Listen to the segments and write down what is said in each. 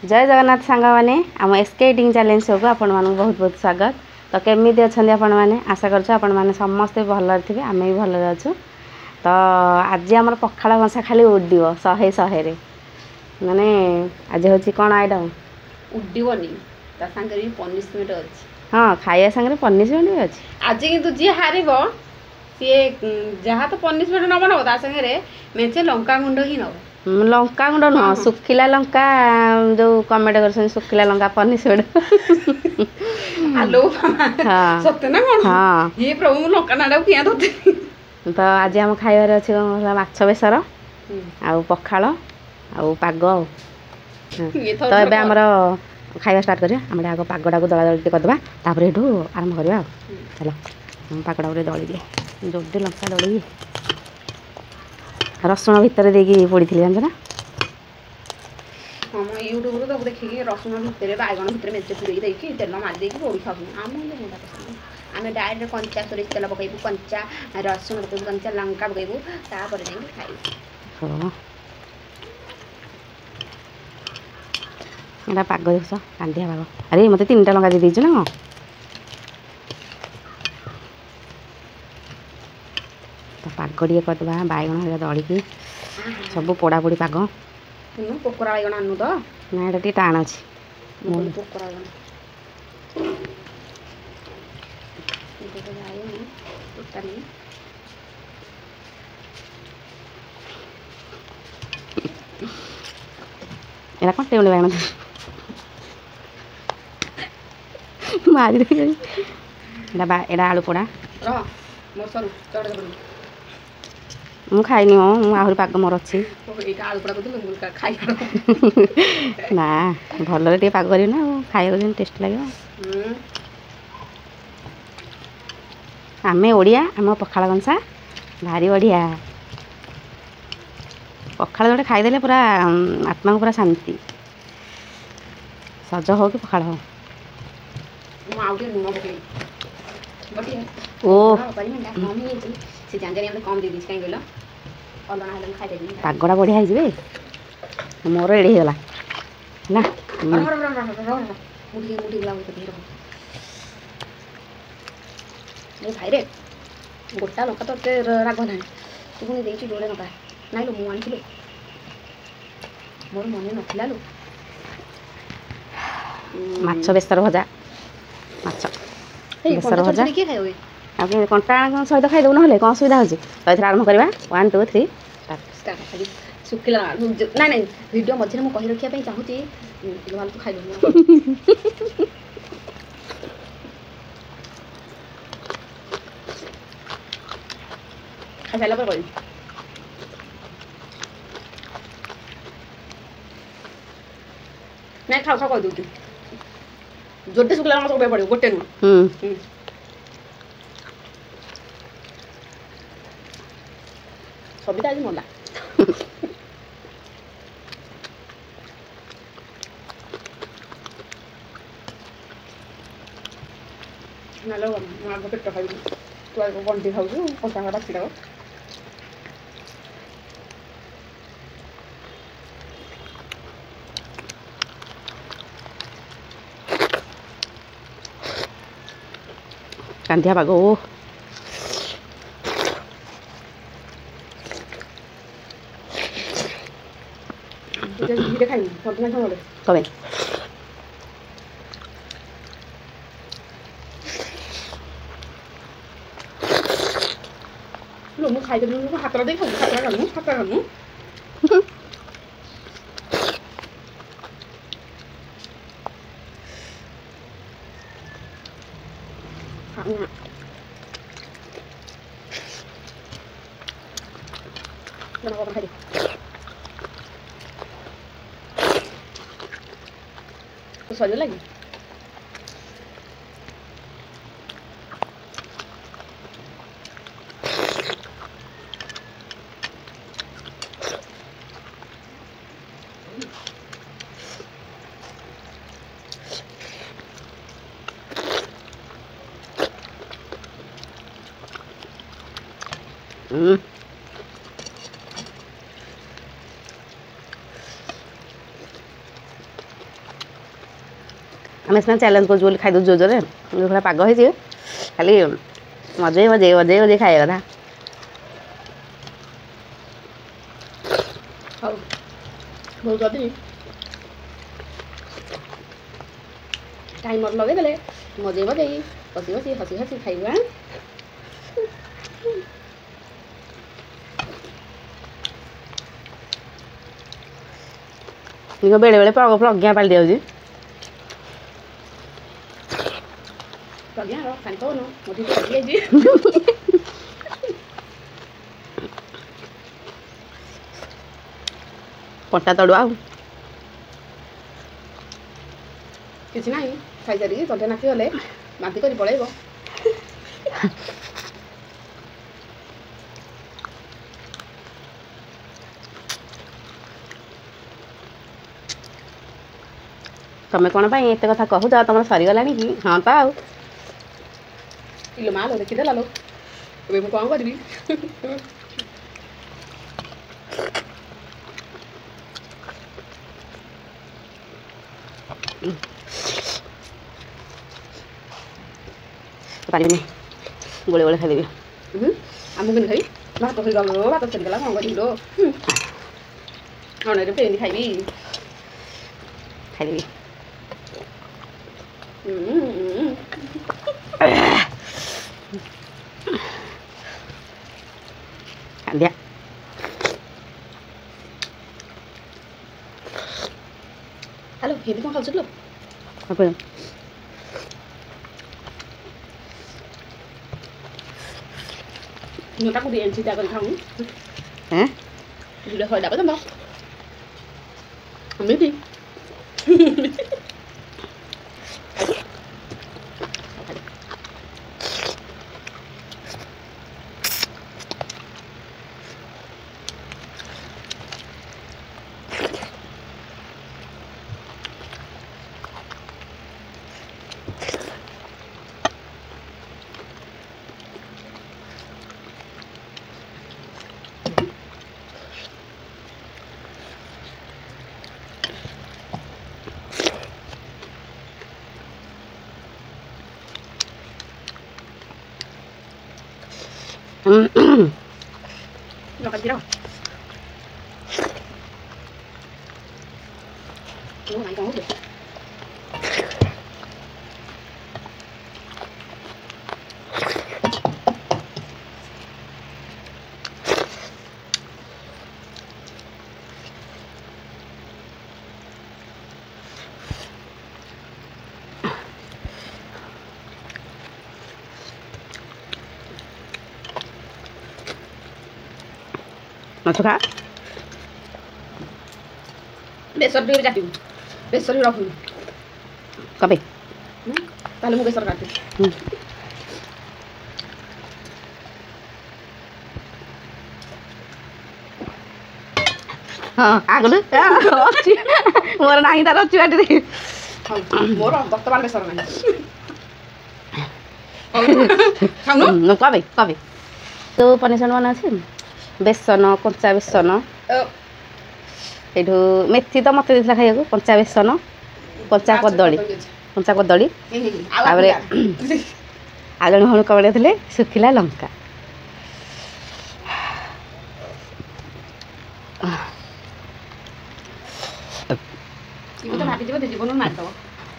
जय जगन्नाथ सांग मैंने आम एसके इटिंग चैलेंज शो को आपण मानक बहुत बहुत स्वागत। तो केमी अच्छा आपण मैंने आशा कर समस्ते भल थे आम भी भल अच्छु। तो आज आम पखाड़ कंसा खाली उड्ड शहे शहे माने आज हूँ कौन आइटम उड्डीबनी ता संगे भी पनिशमेंट अच्छी। हाँ खाइया सांगे पनिशमेंट भी अच्छी। आज किंतु जी हारिब सी जहाँ तो पनिशमेंट नब नब ता संगे मेचे लंका गुंड ही नब। लंका गुंड नुह सुखिला लंका जो कमेंट कर सुखिला लंका पनिशमेंट आलो सत्य ना कौन हाँ ये प्रभु लंका नाड़ा किया धोते। तो आज आम खाइबार अच्छे माछ बेसर आ पखाड़ आ पाग तो ये आमर खाଇବା स्टार्ट करिया आम आग पागटा को दला दली करदे तापर ये आरंभ करवा चल पागटा पूरे दली दिए जोड़े लंका दली रसुण भितर देकी पड़ी थी जान ना हाँ मैं यूट्यूब रू सब देखिए रसुण भितर बैगण भितर मेचे पूरी देखिए तेल मारी बड़ी खाऊ आम आम डायरेक्ट कंचा सोरिष तेल पकईबू कंचा रसुण पकईबू कंचा लंका पकईबू तापर जाइए खाइबू। एटा पाग देख कांदिया पाग अरे मत 3टा लंका दे ना कौन तो पाग टे करदे बैगण दलिकी सब पोड़ा पोड़ी पाग पोकरा बैगण आनु तो ना ये टाण अच्छी पोकरा एरा कटे उड़े बैगण मारी एटा आलू पोड़ा मु खाइनी मु आहरी पाग मोर अच्छी ना भल टे पाग करी ना खाइबा टेस्ट लगे आमे ओडिया आम पखाड़ कंसा भारी बढ़िया पखाड़ जोटे खाईदे पूरा आत्मा को पूरा शांति सज हो कि पखाड़ हो ओ पागड़ा बढ़िया है मोर एड़ी होगा ना भाई रे गोटा लंका तो राग ना तू पुणी देखी जोड़े लंका नाई लो मुझे मोर मन नथिला लो माछ बेसर भजा माछ बेसर भजा कंटा सहित खाईदेव ना कौन असुविधा हो तो आरम्भ करवा 1 2 3 स्टार्ट शुखिला ना ना वीडियो मझे मुझे कही रखापी चाहूँगी तू खाई खाई सारा पर कह नहीं खाऊ खाऊ कह दूँ जोटे शुक्ला सब पड़ो गोटे नुह सबिता आज मला ना आग पेट खाई तू आग बंटी खाऊ कंचा बाछीटा कांदिया पाग ओ धीरे खाई सदना खाऊ कमें लो मु खाई देलु हातरा दे खाऊ हातरा खानु सज लगे आम सीना चैलेंज कर खाई दूँ जोरे जो भाई पाग हो खाली मजे मजे मजे मजे खाଇବା କଥା ହଉ ବହୁତ ଜଲ୍ଦି ଟାଇମର୍ ଲଗେଇଦେଲେ ମଜେଇ ମଜେଇ ବସି ବସି ହସି ହସି ଖାଇବା ବେଳେ ବେଳେ ପ୍ରଜ୍ଞା ପାଳି ଦିଆଯାଉଛି ପ୍ରଜ୍ଞାର ପାଣି କହୁନ ମୋ ଠିକ ଲାଗିଯାଇଛି ପଟା ତଡ଼ୁଆ ଆଉ କିଛି ନାହିଁ ଖାଇସାରିକି ତଣ୍ଟେ ନାଖିଗଲେ ବାନ୍ତି କରି ପଳେଇବ ତମେ କ'ଣ ପାଇଁ ଏତେ କଥା କହୁଛ ତମର ସରିଗଲାଣି କି ହଁ ତ ଆଉ ଇଲୋ ମା ଲୋ ଦେଖିଦେଲା ଲୋ ଏବେ ମୁଁ କ'ଣ କରିବି ପାରିବିନି ଗୋଳେ ଗୋଳେ ଖାଇଦେବି ଆମକୁ କେମିତି ଖାଇବି ଭାତ ଖାଇଗଲା ଲୋ ଭାତ ସରିଗଲା କ'ଣ କରିବି ଲୋ ଅଣରେ ପେନି ଖାଇବି ଖାଇଦେବି କାନ୍ଦିଆ ହ୍ୟାଲୋ ହେବି କ'ଣ ଖାଉଛୁ ଲୋ ମୁଁ ତାକୁ দিয়ে চিন্তা করে খাও হ্যাঁ দুটো হয় ডাবে তো আমি ঠিক Makan sirah. Naik kamu deh. ମାଛ ଖା ବେସର ଟିକେ କାଟିବୁ ବେସର ବି ରଖୁନି କବେ ତାହେଲେ ମୁଁ ବେସର କାଟିବି ହଁ ଆଗରୁ ଅଛି ମୋର ନାହିଁ ତାର ଅଛି ବାଟିରେ ମୋର ବର୍ତ୍ତମାନ ବେସର ନାହିଁ କବେ କବେ ଯେଉଁ ପନିସମେଣ୍ଟ ମାନେ ଅଛି ବେସନ କଞ୍ଚା ବେସନ ସେଇଠୁ ମେଥି ତ ମୋତେ ଦେଇଥିଲା ଖାଇବାକୁ କଞ୍ଚା ବେସନ କଞ୍ଚା କଦଳୀ ତାପରେ ଆଉ ଜଣେ ଭଉଣୀ କବଡ଼ି ଥିଲେ ଶୁଖିଲା ଲଙ୍କା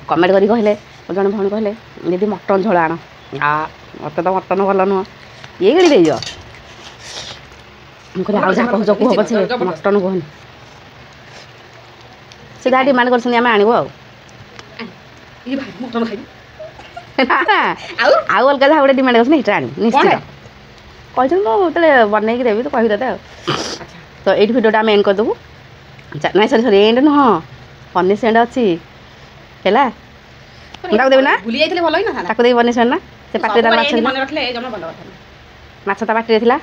କମେଣ୍ଟ କରି କହିଲେ ଜଣେ ଭଉଣୀ କହିଲେ ଦିଦି ମଟନ ଝୋଳ ଆଣ ମୋତେ ତ ମଟନ ଭଲ ନୁହଁ ଇଏ ଗିଳି ଦେଇଛ ମୁଁ କହିଲି ଆଉ ଯାହା କହୁଛ କୁହ ପଛେ ମଟନ କୁହନି ସେ ଯାହା ଡିମାଣ୍ଡ କରୁଛନ୍ତି ଆମେ ଆଣିବୁ ଆଉ ଆଉ ଅଲଗା ଯାହା ଗୋଟେ ଡିମାଣ୍ଡ କରୁଛନ୍ତି ସେଇଟା ଆଣିବୁ ନିଶ୍ଚିତ କହିଛନ୍ତି ମୁଁ ଯେତେବେଳେ ବନେଇକି ଦେବି ତୁ କହିବି ତତେ ଆଉ ତ ଏଇଠି ଭିଡ଼ିଓଟା ଆମେ ଏଣ୍ଡ କରିଦେବୁ ନାଇଁ ସରି ଏଣ୍ଡ ନୁହଁ ପନିସମେଣ୍ଟ ଅଛି ହେଲା ମୁଁ ତାକୁ ଦେବି ନା ତାକୁ ଦେବି ପନିସମେଣ୍ଟ ନା ସେ ପାଟିରେ ମାଛ ତା ପାଟିରେ ଥିଲା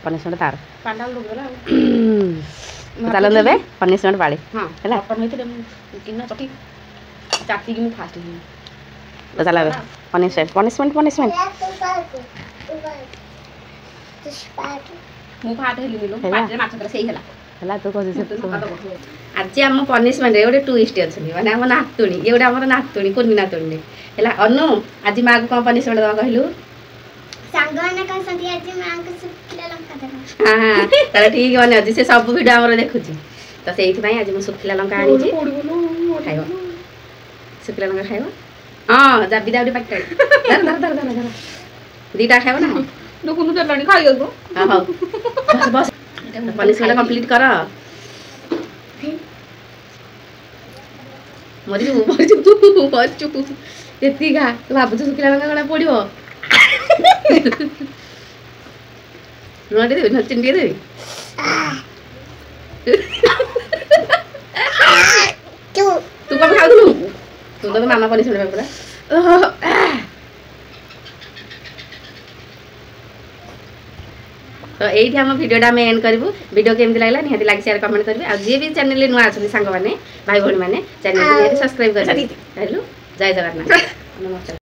ପନିସମେଣ୍ଟ ତାର ଚାଲ ଦେବେ ପନିସମେଣ୍ଟ ପାଳି ହେଲା ଚାଲ ଏବେ ପନିସମେଣ୍ଟ ମୁଁ ଫାଟ ହେଲିନି ମାଛ ସେଇ ହେଲା ହେଲା ତୁ କହୁଛୁ ଆଜି ଆମ ପନିସମେଣ୍ଟରେ ଗୋଟେ ଟୁଇଷ୍ଟ ଅଛନ୍ତି ମାନେ ଆମ ନାତୁଣୀ ଇଏ ଗୋଟେ ଆମର ନାତୁଣୀ କୁନି ନାତୁଣୀ ହେଲା ଅନୁ ଆଜି ମାଆକୁ କ'ଣ ପନିସମେଣ୍ଟ ଦେବା କହିଲୁ ହଁ ତାର ଠିକ୍ ମନେ ଅଛି ସେ ସବୁ ଭିଡ଼ିଓ ଆମର ଦେଖୁଛି ତ ସେଇଥିପାଇଁ ଆଜି ମୁଁ ଶୁଖିଲା ଲଙ୍କା ଆଣିଛି ଖାଇବ ଶୁଖିଲା ଲଙ୍କା ଖାଇବ ହଁ ଜାବି ଦାବି ପାଖରେ ଦୁଇଟା ଖାଇବ ନା ଦେଖୁନୁ ଦେଲାଣି ଖାଇବାକୁ ହଉ ବସ ପନିସମେଣ୍ଟ କମ୍ପ୍ଲିଟ୍ କର ମରିଯିବୁ ଏତିକି ଖା ତୁ ଭାବୁଛୁ ଶୁଖିଲା ଲଙ୍କା କ'ଣ ପଡ଼ିବ ଲୁଣ ଟିକେ ଦେବି ଚିନି ଟିକେ ଦେବି ତୁ କ'ଣ ଖାଉଥିଲୁ ତୁ ତ ମାମା ପନିସମେଣ୍ଟ ପୁରା तो यही आम भिडियोटा आम एंड करूँ वीडियो केमती लगे निहाती लाइक शेयर कमेंट करेंगे और जी भी चैनल नुआ अच्छे सांग मैंने भाई भाई मैंने चैनल सब्सक्राइब कर जय जगन्नाथ।